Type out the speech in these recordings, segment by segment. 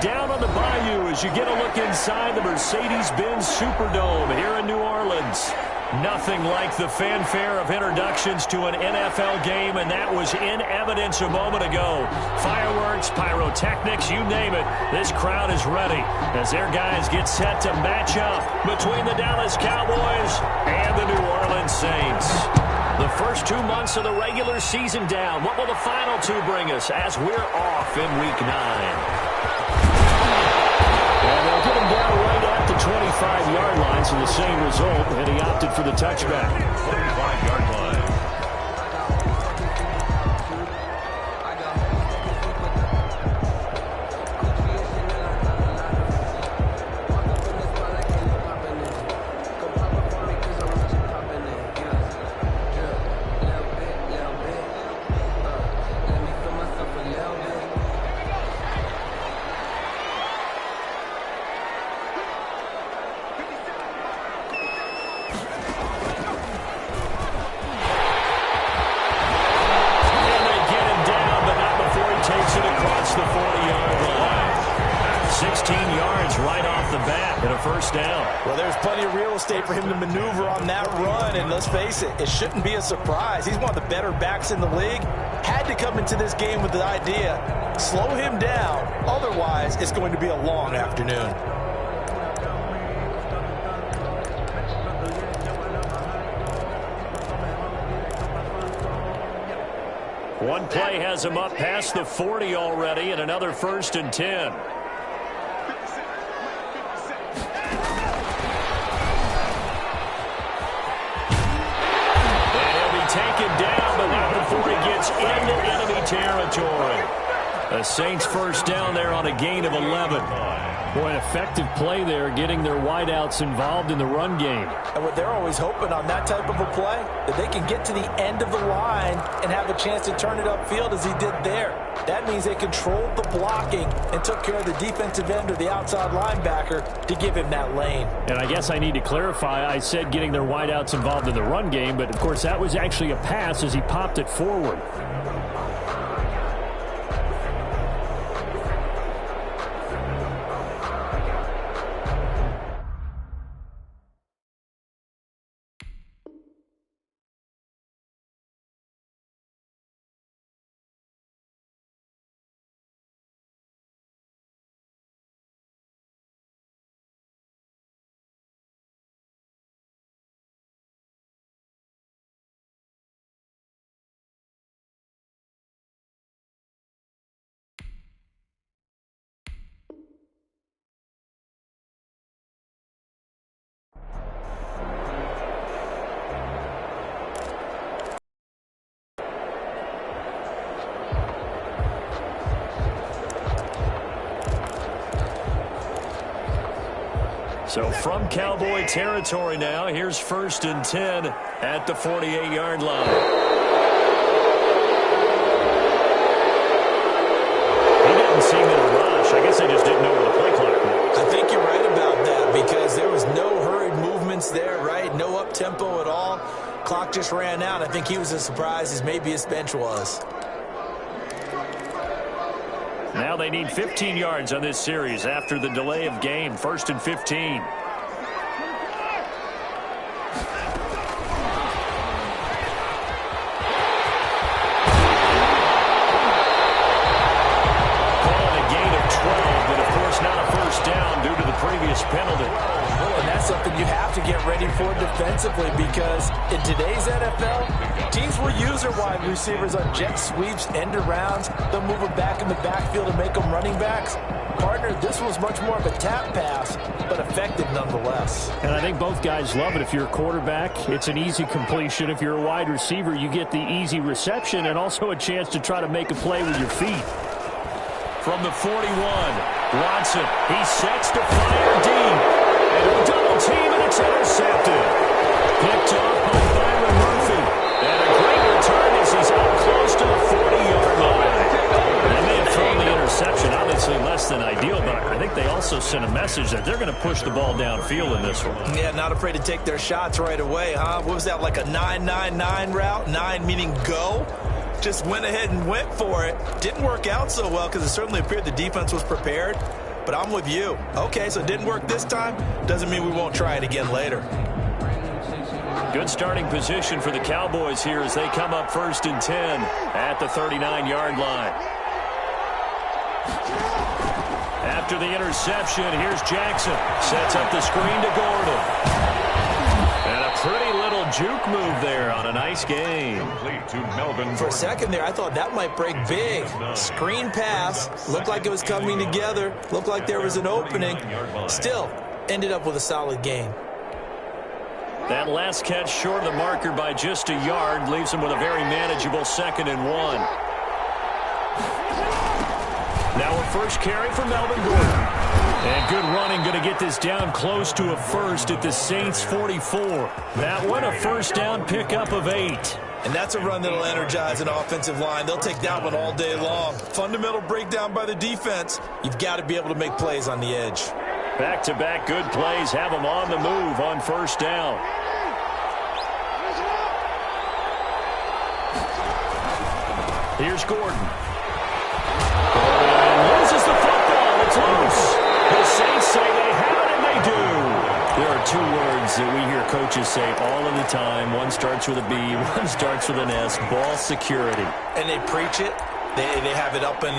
Down on the bayou as you get a look inside the Mercedes-Benz Superdome here in New Orleans. Nothing like the fanfare of introductions to an NFL game, and that was in evidence a moment ago. Fireworks, pyrotechnics, you name it. This crowd is ready as their guys get set to match up between the Dallas Cowboys and the New Orleans Saints. The first 2 months of the regular season down. What will the final two bring us as we're off in Week 9? And they'll get him down right at the 25-yard line, so the same result, and he opted for the touchback. 25-yard line. The 40-yard line. 16 yards right off the bat and a first down. Well, there's plenty of real estate for him to maneuver on that run, and let's face it, it shouldn't be a surprise. He's one of the better backs in the league. Had to come into this game with the idea, slow him down, otherwise it's going to be a long afternoon. One play has him up past the 40 already, and another 1st and 10. And he'll be taken down, but not before he gets into enemy territory. The Saints first down there on a gain of 11. Boy, an effective play there, getting their wideouts involved in the run game. And what they're always hoping on that type of a play, that they can get to the end of the line and have a chance to turn it upfield as he did there. That means they controlled the blocking and took care of the defensive end or the outside linebacker to give him that lane. And I guess I need to clarify, I said getting their wideouts involved in the run game, but of course that was actually a pass as he popped it forward. So from Cowboy territory now, here's 1st and 10 at the 48-yard line. He didn't seem in a rush. I guess they just didn't know where the play clock was. Clock just ran out. I think he was as surprised as maybe his bench was. Now they need 15 yards on this series after the delay of game. 1st and 15. Previous penalty. And that's something you have to get ready for defensively, because in today's NFL, teams will use their wide receivers on jet sweeps, end arounds. They'll move them back in the backfield and make them running backs. Partner, this was much more of a tap pass, but effective nonetheless. And I think both guys love it. If you're a quarterback, it's an easy completion. If you're a wide receiver, you get the easy reception and also a chance to try to make a play with your feet. From the 41, Watson, he sets to fire deep. And a double team, and it's intercepted. Picked off by Byron Murphy. And a great return as he's up close to the 40-yard line. They may have thrown the interception, obviously less than ideal, but I think they also sent a message that they're going to push the ball downfield in this one. Yeah, not afraid to take their shots right away, huh? What was that, like a 9-9-9 route? 9 meaning go? Just went ahead and went for it. Didn't work out so well because it certainly appeared the defense was prepared. But I'm with you. Okay, so it didn't work this time. Doesn't mean we won't try it again later. Good starting position for the Cowboys here as they come up 1st and 10 at the 39-yard line. After the interception, here's Jackson. Sets up the screen to Gordon. And a pretty little juke move there on a nice game. For a second there, I thought that might break big. Screen pass. Looked like it was coming together. Looked like there was an opening. Still, ended up with a solid game. That last catch short of the marker by just a yard leaves him with a very manageable 2nd and 1. Now a first carry for Melvin Gordon. And good running, going to get this down close to a first at the Saints 44. That one, a first down pickup of 8. And that's a run that'll energize an offensive line. They'll take that one all day long. Fundamental breakdown by the defense. You've got to be able to make plays on the edge. Back-to-back good plays have them on the move on first down. Here's Gordon. And loses the football. It's loose. The Saints say they have it, and they do. There are 2 words that we hear coaches say all of the time. One starts with a B, one starts with an S, ball security. And they preach it. They have it up in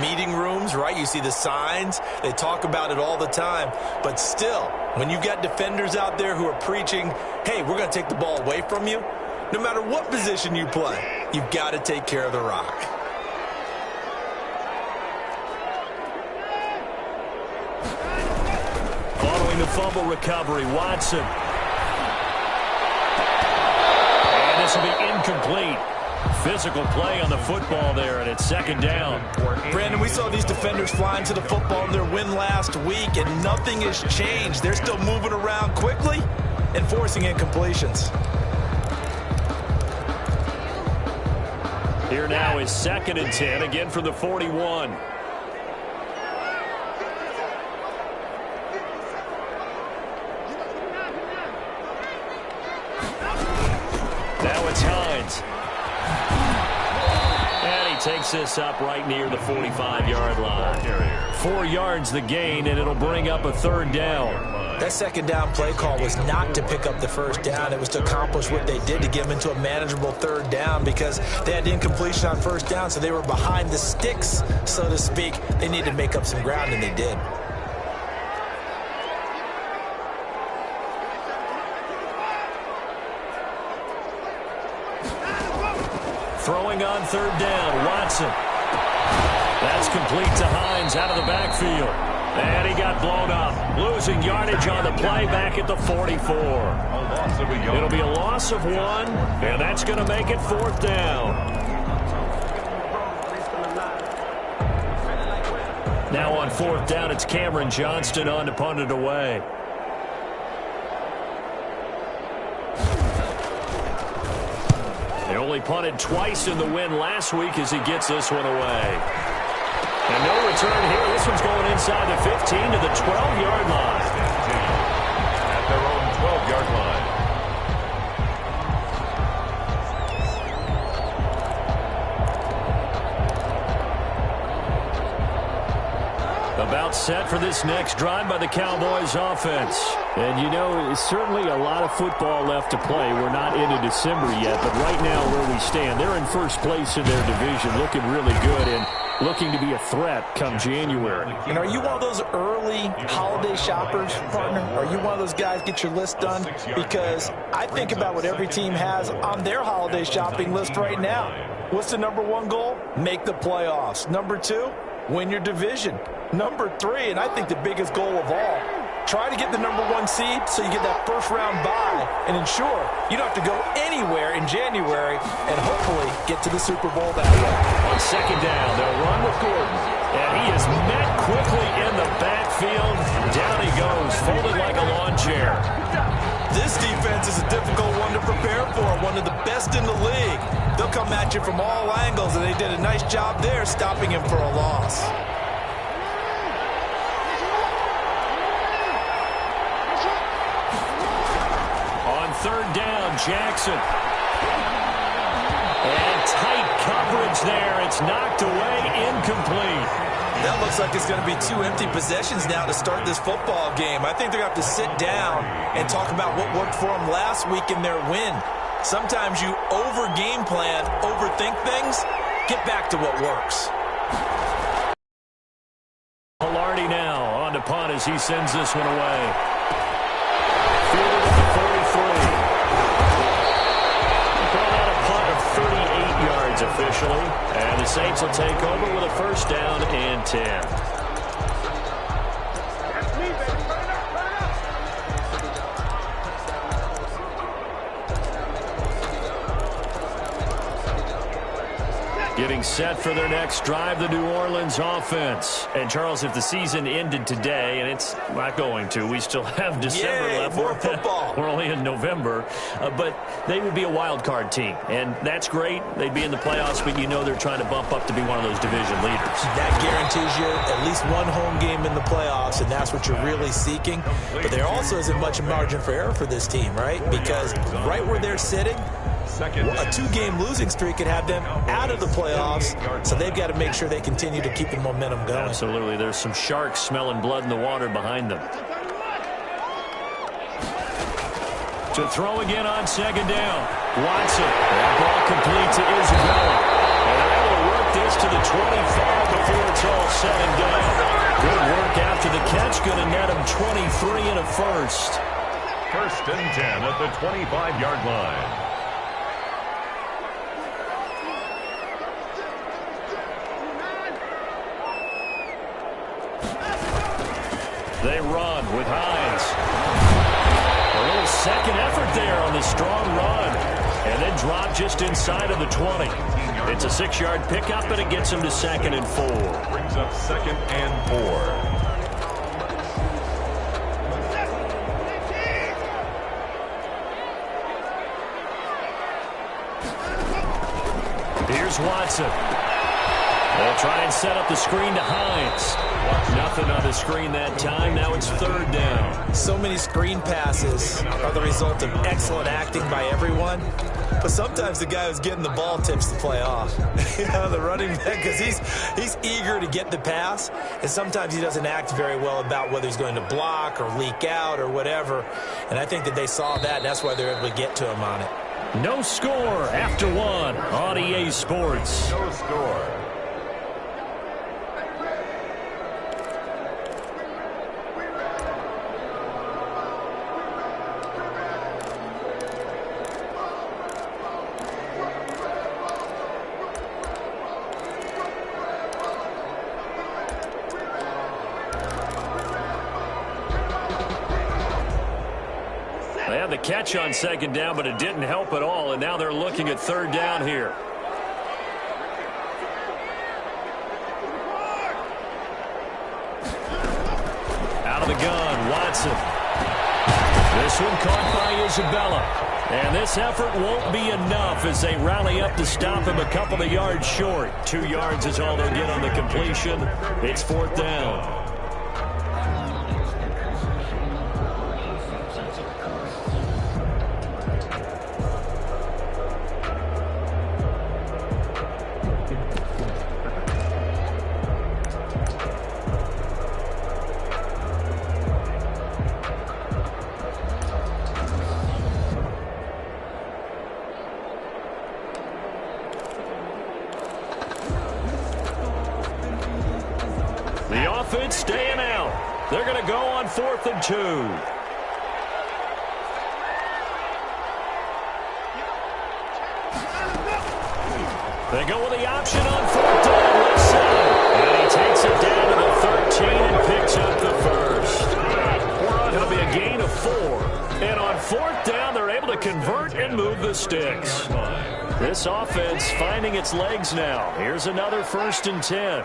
meeting rooms, right? You see the signs. They talk about it all the time. But still, when you've got defenders out there who are preaching, hey, we're going to take the ball away from you, no matter what position you play, you've got to take care of the rock. Following the fumble recovery, Watson. And this will be incomplete. Physical play on the football there, and it's 2nd down. Brandon, we saw these defenders flying to the football in their win last week, and nothing has changed. They're still moving around quickly and forcing incompletions. Here now is 2nd and 10, again from the 41. Now it's Hines. And he takes this up right near the 45-yard line. 4 yards the gain, and it'll bring up a 3rd down. That 2nd down play call was not to pick up the 1st down. It was to accomplish what they did, to get them into a manageable 3rd down, because they had incompletion on 1st down, so they were behind the sticks, so to speak. They needed to make up some ground, and they did. Throwing on 3rd down, Watson. That's complete to Hines out of the backfield. And he got blown up. Losing yardage on the play back at the 44. It'll be a loss of 1, and that's going to make it 4th down. Now on 4th down, it's Cameron Johnston on to punt it away. They only punted twice in the win last week as he gets this one away. And no return here. This one's going inside the 15 to the 12-yard line. At their own 12-yard line. About set for this next drive by the Cowboys offense. And, you know, certainly a lot of football left to play. We're not into December yet, but right now where we stand, they're in first place in their division, looking really good and looking to be a threat come January. And are you one of those early holiday shoppers, partner? Are you one of those guys get your list done? Because I think about what every team has on their holiday shopping list right now. What's the number one goal? Make the playoffs. Number two, win your division. Number three, and I think the biggest goal of all, try to get the number one seed so you get that first round bye and ensure you don't have to go anywhere in January and hopefully get to the Super Bowl that way. On second down, they'll run with Gordon. And he is met quickly in the backfield. Down he goes, folded like a lawn chair. This defense is a difficult one to prepare for, one of the best in the league. They'll come at you from all angles, and they did a nice job there stopping him for a loss. Third down, Jackson. And tight coverage there. It's knocked away, incomplete. That looks like it's going to be two empty possessions now to start this football game. I think they're going to have to sit down and talk about what worked for them last week in their win. Sometimes you over-game plan, overthink things. Get back to what works. Hilardi now on to punt as he sends this one away. Fielded at the 43. Called out a punt of 38 yards officially. And the Saints will take over with a first down and 10. Getting set for their next drive, the New Orleans offense. And, Charles, if the season ended today, and it's not going to, we still have December left. More football. We're only in November. But they would be a wild card team. And that's great. They'd be in the playoffs, but you know they're trying to bump up to be one of those division leaders. That guarantees you at least one home game in the playoffs, and that's what you're really seeking. But there also isn't much margin for error for this team, right? Because right where they're sitting, a two-game losing streak could have them out of the playoffs, so they've got to make sure they continue to keep the momentum going. Absolutely. There's some sharks smelling blood in the water behind them. To throw again on second down. Watson. That ball complete to Isabella. And they're able to work this to the 25 before it's all said and done. Good work after the catch. Going to net him 23 and a first. First and 10 at the 25-yard line. They run with Hines. A little second effort there on the strong run. And then drop just inside of the 20. It's a 6-yard pickup, and it gets him to 2nd and 4. Brings up 2nd and 4. Here's Watson. They'll try and set up the screen to Hines. Nothing on the screen that time. Now it's third down. So many screen passes are the result of excellent acting by everyone. But sometimes the guy who's getting the ball tips the play off. You know, the running back, because he's eager to get the pass, and sometimes he doesn't act very well about whether he's going to block or leak out or whatever. And I think that they saw that, and that's why they're able to get to him on it. No score after one on EA Sports. No score. They had the catch on second down, but it didn't help at all, and now they're looking at third down here. Out of the gun, Watson. This one caught by Isabella. And this effort won't be enough as they rally up to stop him a couple of yards short. 2 yards is all they'll get on the completion. It's fourth down. The offense staying out. They're going to go on 4th and 2. They go with the option on 4th down, left side. And he takes it down to the 13 and picks up the first. It'll be a gain of 4. And on 4th down, they're able to convert and move the sticks. This offense finding its legs now. Here's another 1st and 10.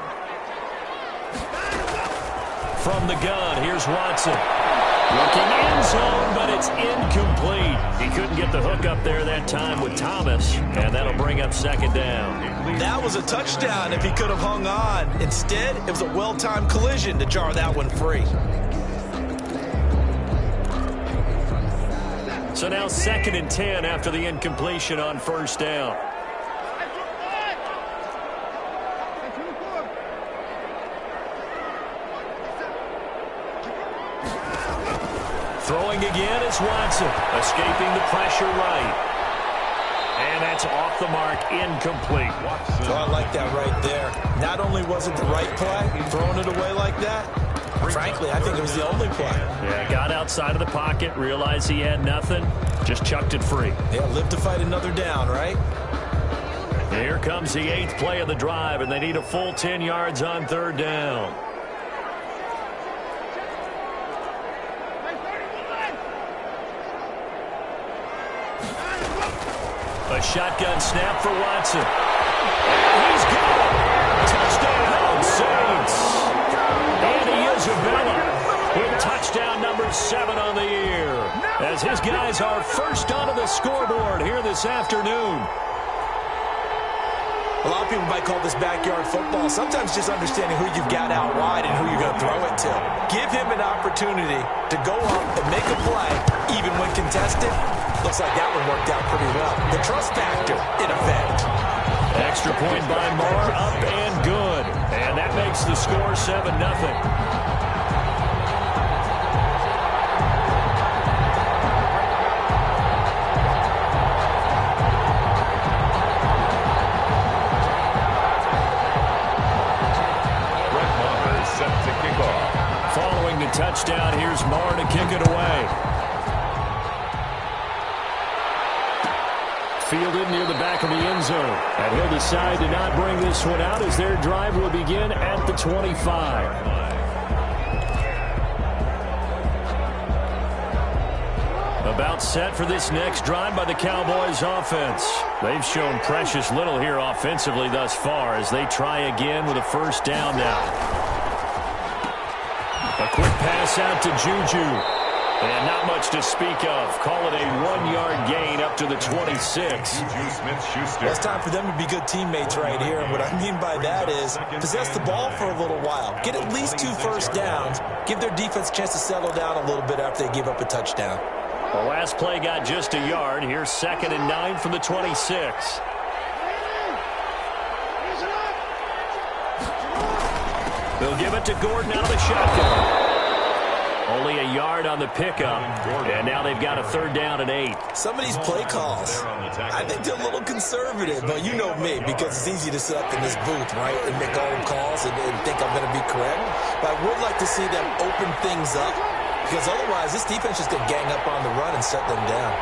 From the gun, here's Watson. Looking end zone, but it's incomplete. He couldn't get the hook up there that time with Thomas, and that'll bring up 2nd down. That was a touchdown if he could have hung on. Instead, it was a well-timed collision to jar that one free. So now 2nd and 10 after the incompletion on 1st down. Throwing again is Watson, escaping the pressure right. And that's off the mark, incomplete. So I like that right there. Not only was it the right play, throwing it away like that, frankly, I think it was the only play. Yeah, got outside of the pocket, realized he had nothing, just chucked it free. Yeah, live to fight another down, right? Here comes the 8th play of the drive, and they need a full 10 yards on 3rd down. A shotgun snap for Watson. He's got it. Touchdown, Saints. Andy Isabella with touchdown number 7 on the year. As his guys are first onto the scoreboard here this afternoon. A lot of people might call this backyard football. Sometimes just understanding who you've got out wide and who you're going to throw it to. Give him an opportunity to go up and make a play, even when contested. Looks like that one worked out pretty well. The trust factor, in effect. Extra point by Moore, up and good. And that makes the score 7-0. Following the touchdown, here's Moore to kick it away. Fielded near the back of the end zone. And he'll decide to not bring this one out as their drive will begin at the 25. About set for this next drive by the Cowboys offense. They've shown precious little here offensively thus far as they try again with a 1st down now. A quick pass out to Juju. And not much to speak of. Call it a 1-yard gain up to the 26. Well, it's time for them to be good teammates right here. And what I mean by that is possess the ball for a little while. Get at least 2 first downs. Give their defense a chance to settle down a little bit after they give up a touchdown. The last play got just a yard. Here's 2nd and 9 from the 26. They'll give it to Gordon out of the shotgun. Only a yard on the pickup, and now they've got a 3rd down and 8. Some of these play calls, I think they're a little conservative, but you know me, because it's easy to sit up in this booth, right, and make all the calls and think I'm going to be correct. But I would like to see them open things up, because otherwise this defense is going to gang up on the run and shut them down.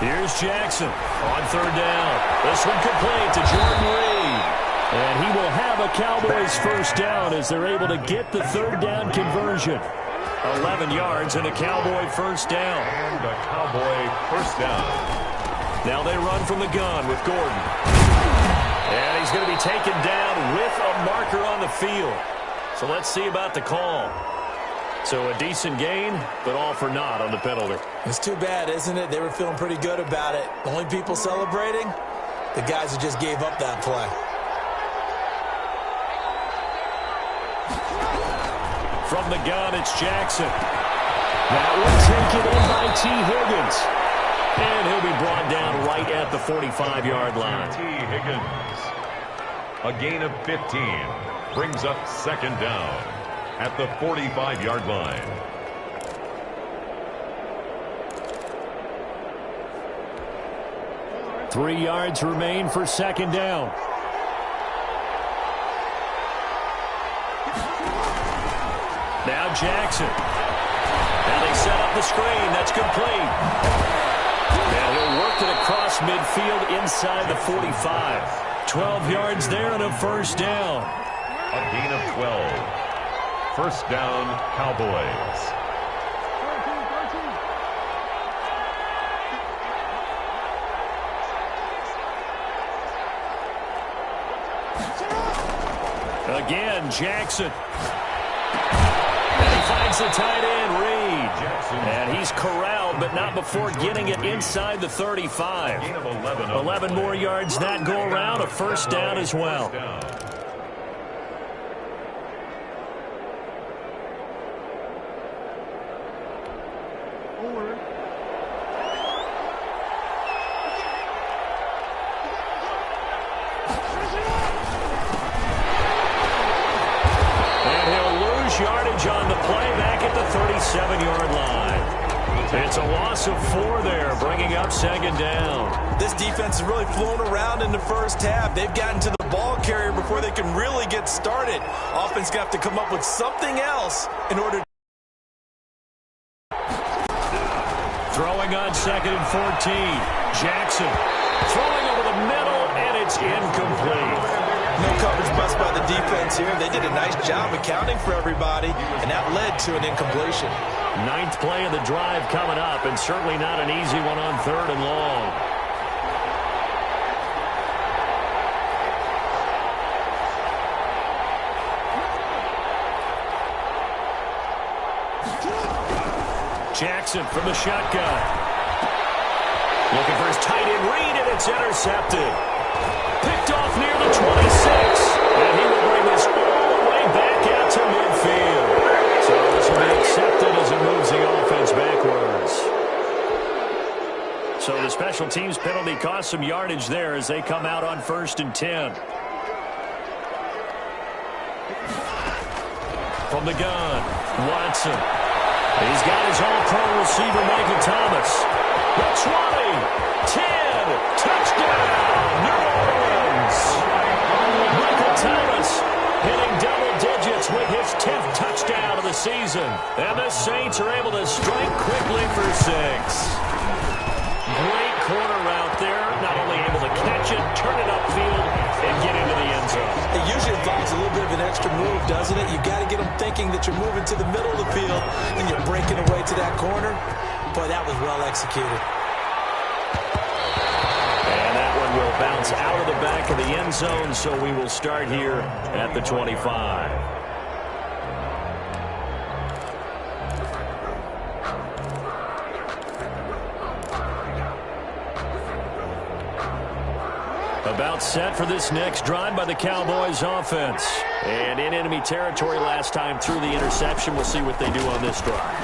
Here's Jackson on 3rd down. This one complete to Jordan Reed. And he will have a Cowboys 1st down as they're able to get the 3rd down conversion. 11 yards and a Cowboy 1st down. And a Cowboy 1st down. Now they run from the gun with Gordon. And he's going to be taken down with a marker on the field. So let's see about the call. So a decent gain, but all for naught on the penalty. It's too bad, isn't it? They were feeling pretty good about it. The only people celebrating, the guys who just gave up that play. From the gun, it's Jackson. That one taken in by T. Higgins. And he'll be brought down right at the 45-yard line. T. Higgins. A gain of 15. Brings up 2nd down at the 45-yard line. Three yards remain for 2nd down. Now Jackson. Now they set up the screen. That's complete. And he'll work it across midfield inside the 45. 12 yards there and a first down. A gain of 12. First down, Cowboys. Again, Jackson. And he finds the tight end, Reed. And he's corralled, but not before getting it inside the 35. 11 more yards that go around, a first down as well. Yardage on the play back at the 37-yard line. It's a loss of 4 there, bringing up second down. This defense has really flown around in the first half. They've gotten to the ball carrier before they can really get started. Offense got to come up with something else in order to... Throwing on second and 14. Jackson throwing over the middle, and it's incomplete. No coverage bust by the defense here. They did a nice job accounting for everybody, and that led to an incompletion. 9th play of the drive coming up, and certainly not an easy one on 3rd and long. Jackson from the shotgun. Looking for his tight end Reed, and it's intercepted. Picked off near the 26, and he will bring this all the way back out to midfield. So this will be accepted as it moves the offense backwards. So the special teams penalty cost some yardage there as they come out on 1st and 10. From the gun, Watson. He's got his all-pro receiver, Michael Thomas. The 20, 10, touchdown, New Orleans. Michael Thomas hitting double digits with his 10th touchdown of the season. And the Saints are able to strike quickly for 6. Great corner route there. Not only able to catch it, turn it upfield, and get into the end zone. It usually involves a little bit of an extra move, doesn't it? You've got to get them thinking that you're moving to the middle of the field and you're breaking away to that corner. Boy, that was well executed. And that one will bounce out of the back of the end zone, so we will start here at the 25. About set for this next drive by the Cowboys offense. And in enemy territory last time through the interception. We'll see what they do on this drive.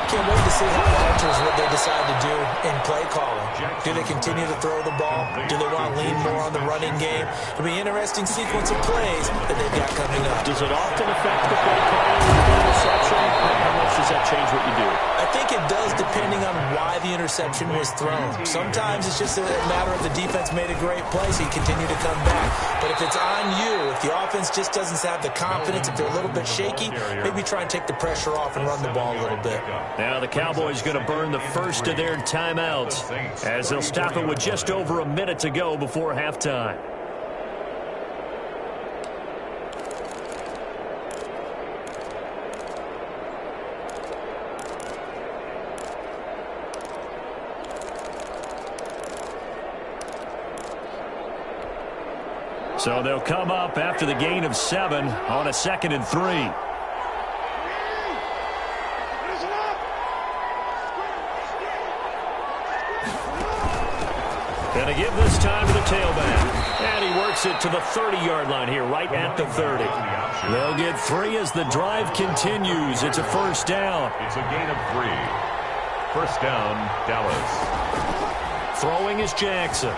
Can't wait to see how it alters what they decide to do in play calling. Do they continue to throw the ball? Do they want to lean more on the running game? It'll be an interesting sequence of plays that they've got coming up. Does it often affect the play calling with the interception? How much does that change what you do? I think it does depending on why the interception was thrown. Sometimes it's just a matter of the defense made a great play, so you continue to come back. But if it's on you, if the offense just doesn't have the confidence, if they're a little bit shaky, maybe try and take the pressure off and run the ball a little bit. Now the Cowboys going to burn the first of their timeouts as they'll stop it with just over a minute to go before halftime. So they'll come up after the gain of 7 on a 2nd and 3. And a give this time to the tailback. And he works it to the 30-yard line here, right at the 30. They'll get 3 as the drive continues. It's a first down. It's a gain of 3. First down, Dallas. Throwing is Jackson.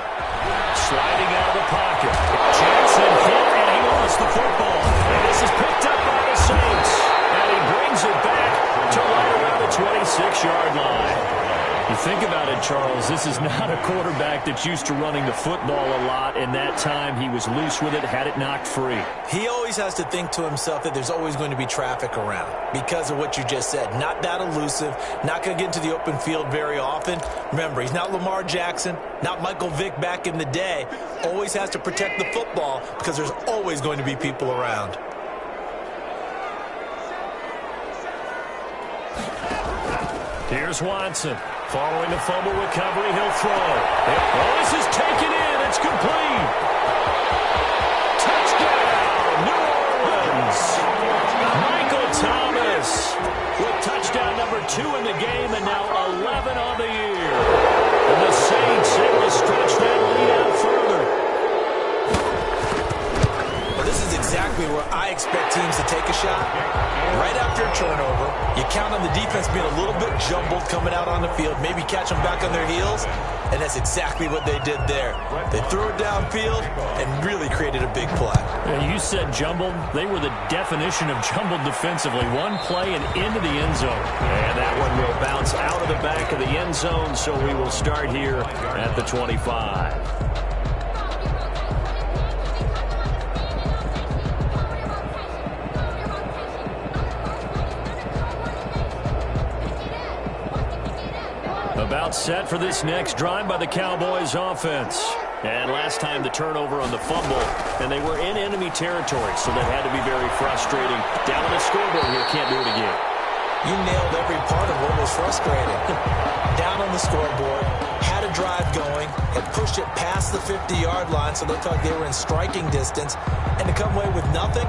Sliding out of the pocket. Jackson hit, and he lost the football. And this is picked up by the Saints. And he brings it back to right around the 26-yard line. You think about it, Charles, this is not a quarterback that's used to running the football a lot, and that time he was loose with it, had it knocked free. He always has to think to himself that there's always going to be traffic around because of what you just said. Not that elusive, not going to get into the open field very often. Remember, he's not Lamar Jackson, not Michael Vick back in the day. Always has to protect the football because there's always going to be people around. Here's Watson. Following the fumble recovery, he'll throw. Oh, this is taken in. It's complete. Touchdown, New Orleans. Michael Thomas with touchdown number 2 in the game and now 11 on the year. And the Saints able to stretch that lead out further. Well, this is exactly where I expect teams to take a shot. Right after a turnover, you count on the defense being a little bit jumbled coming out on the field, maybe catch them back on their heels, and that's exactly what they did there. They threw it downfield and really created a big play. You said jumbled. They were the definition of jumbled defensively. One play and into the end zone. And that one will bounce out of the back of the end zone, so we will start here at the 25. About set for this next drive by the Cowboys offense. And last time the turnover on the fumble, and they were in enemy territory, so that had to be very frustrating. Down on the scoreboard here, can't do it again. You nailed every part of what was frustrating. Down on the scoreboard, had a drive going, had pushed it past the 50-yard line, so they looked like they were in striking distance, and to come away with nothing,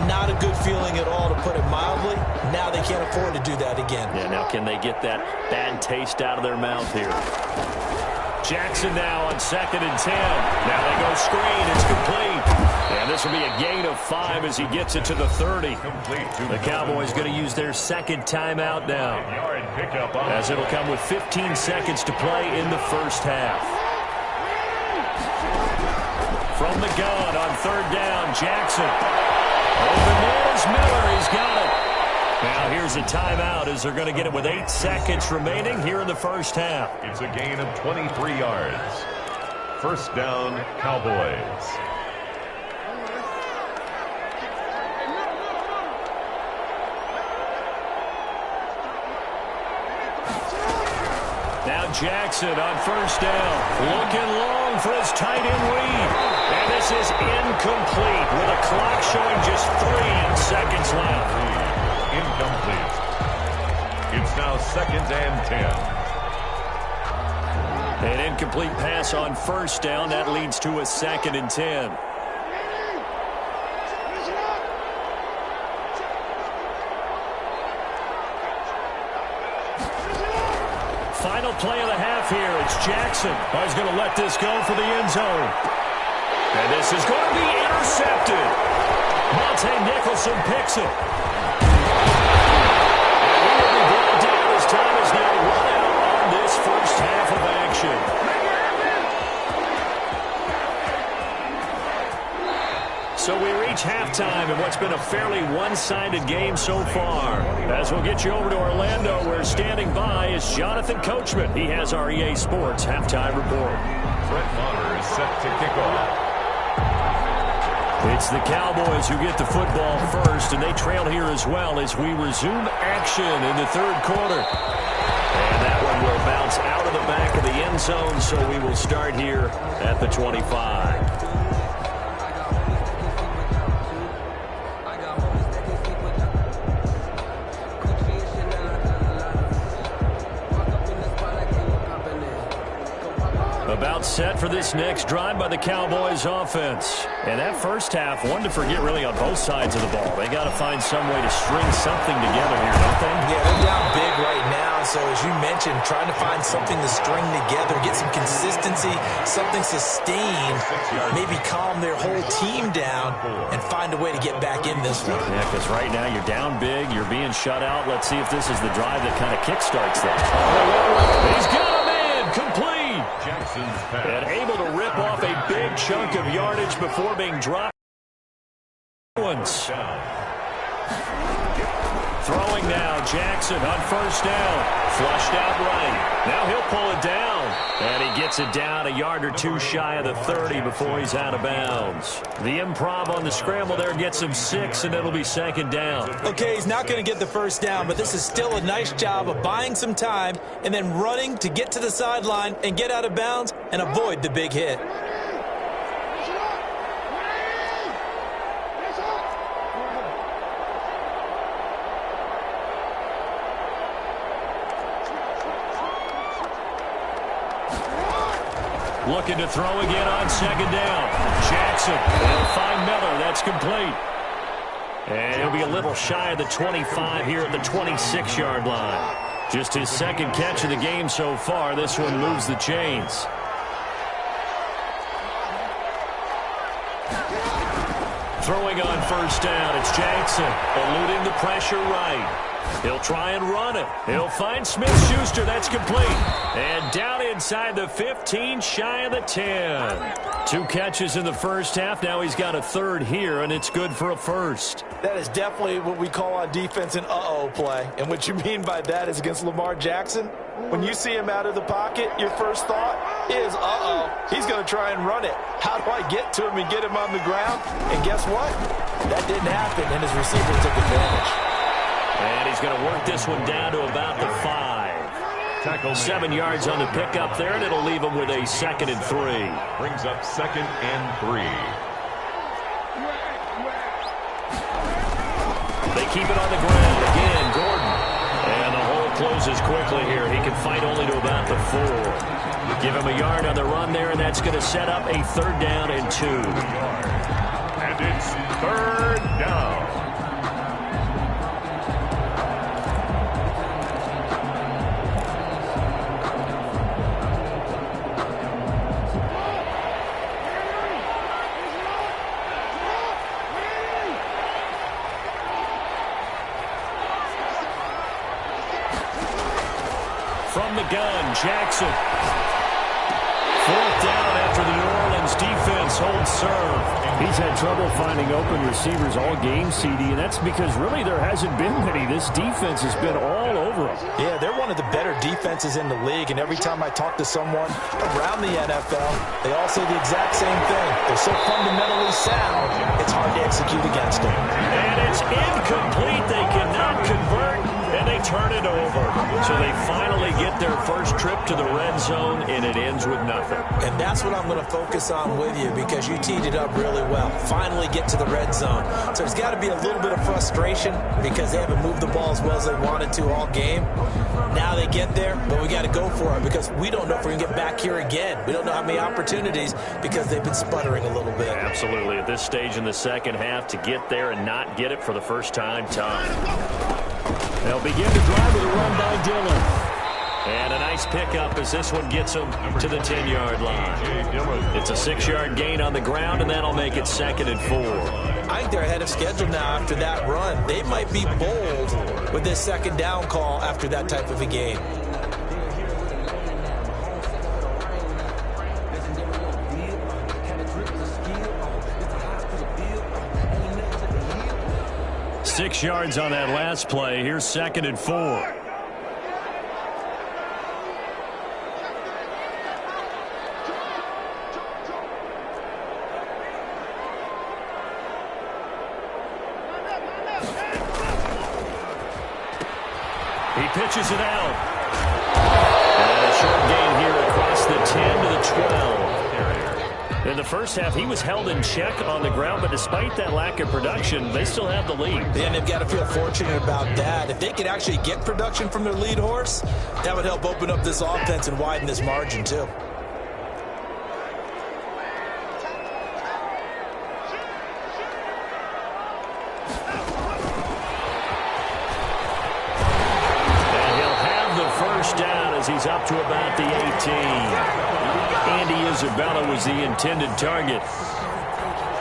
not a good feeling at all, to put it mildly. Now they can't afford to do that again. Yeah, now can they get that bad taste out of their mouth here? Jackson now on 2nd and 10. Now they go screen. It's complete. And this will be a gain of 5 as he gets it to the 30. The Cowboys going to use their second timeout now, as it'll come with 15 seconds to play in the first half. From the gun on 3rd down, Jackson. Open man is Miller. He's got it. Now here's a timeout as they're going to get it with 8 seconds remaining here in the first half. It's a gain of 23 yards. First down, Cowboys. Now Jackson on 1st down. Looking long for his tight end read. And this is incomplete with a clock showing just 3 seconds left. Incomplete. It's now 2nd and 10. An incomplete pass on 1st down. That leads to a 2nd and 10. Final play of the half here. It's Jackson. Oh, he's going to let this go for the end zone. And this is going to be intercepted. Monte Nicholson picks it. And he will be brought down as time is now run out on this first half of action. So we reach halftime in what's been a fairly one-sided game so far. As we'll get you over to Orlando, where standing by is Jonathan Coachman. He has our EA Sports halftime report. Brett Maher is set to kick off. It's the Cowboys who get the football first, and they trail here as well as we resume action in the 3rd quarter. And that one will bounce out of the back of the end zone, so we will start here at the 25. About set for this next drive by the Cowboys offense. And that first half, one to forget really on both sides of the ball. They got to find some way to string something together here, don't they? Yeah, they're down big right now. So as you mentioned, trying to find something to string together, get some consistency, something sustained, maybe calm their whole team down and find a way to get back in this one. Yeah, because right now you're down big, you're being shut out. Let's see if this is the drive that kind of kickstarts that. He's got a man, complete. And able to rip off a big chunk of yardage before being dropped. Throwing now, Jackson on first down. Flushed out right. Now he'll pull it down. And he gets it down a yard or two shy of the 30 before he's out of bounds. The improv on the scramble there gets him 6, and it'll be second down. Okay, he's not going to get the first down, but this is still a nice job of buying some time and then running to get to the sideline and get out of bounds and avoid the big hit. Looking to throw again on second down. Jackson will find Miller. That's complete. And he'll be a little shy of the 25 here at the 26-yard line. Just his second catch of the game so far. This one moves the chains. Throwing on first down, it's Jackson, eluding the pressure right. He'll try and run it. He'll find Smith-Schuster. That's complete. And down inside the 15, shy of the 10. 2 catches in the first half. Now he's got a third here, and it's good for a first. That is definitely what we call on defense an uh-oh play. And what you mean by that is against Lamar Jackson, when you see him out of the pocket, your first thought is, uh-oh, he's going to try and run it. How do I get to him and get him on the ground? And guess what? That didn't happen, and his receiver took advantage. And he's going to work this one down to about the 5. 7 yards on the pickup there, and it'll leave him with a 2nd and 3. Brings up 2nd and 3. They keep it on the ground. Again, Gordon. And the hole closes quickly here. He can fight only to about the 4. Give him a yard on the run there, and that's going to set up a 3rd down and 2. And it's 3rd down. From the gun, Jackson. 4th down after the New Orleans defense holds serve. He's had trouble finding open receivers all game, CD, and that's because really there hasn't been many. This defense has been all over them. Yeah, they're one of the better defenses in the league, and every time I talk to someone around the NFL, they all say the exact same thing. They're so fundamentally sound, it's hard to execute against them. And it's incomplete. They cannot convert, and they turn it over. So they finally get their first trip to the red zone, and it ends with nothing. And that's what I'm going to focus on with you, because you teed it up really well. Finally get to the red zone. So there's got to be a little bit of frustration because they haven't moved the ball as well as they wanted to all game. Now they get there, but we got to go for it because we don't know if we're going to get back here again. We don't know how many opportunities because they've been sputtering a little bit. Absolutely. At this stage in the second half, to get there and not get it for the first time, tough. They'll begin to drive with a run by Dillon. And a nice pickup as this one gets them to the 10-yard line. It's a 6-yard gain on the ground, and that'll make it 2nd and 4. I think they're ahead of schedule now after that run. They might be bold with this 2nd down call after that type of a game. Six yards on that last play. Here's 2nd and 4. He pitches it out. And a short gain here across the 10 to the 12. In the first half, he was held in check on the ground, but despite that lack of production, they still have the lead. And they've got to feel fortunate about that. If they could actually get production from their lead horse, that would help open up this offense and widen this margin, too. He's up to about the 18. Andy Isabella was the intended target.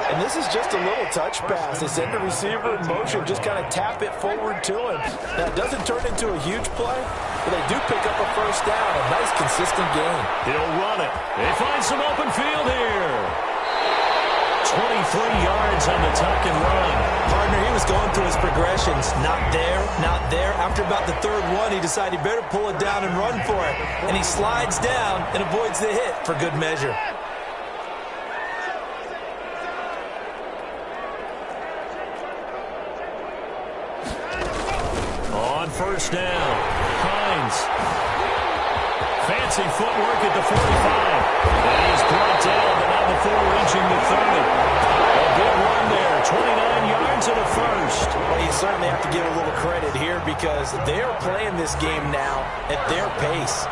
And this is just a little touch pass. They send the receiver in motion, just kind of tap it forward to him. That doesn't turn into a huge play, but they do pick up a first down. A nice, consistent gain. He'll run it. They find some open field here. 23 yards on the tuck and run. Partner, he was going through his progressions. Not there, not there. After about the third one, he decided he better pull it down and run for it. And he slides down and avoids the hit for good measure. On first down, Hines. Fancy footwork at the 45. And he's brought down, but not before reaching the 30. A big run there, 29 yards and a first. Well, you certainly have to give a little credit here because they're playing this game now at their pace.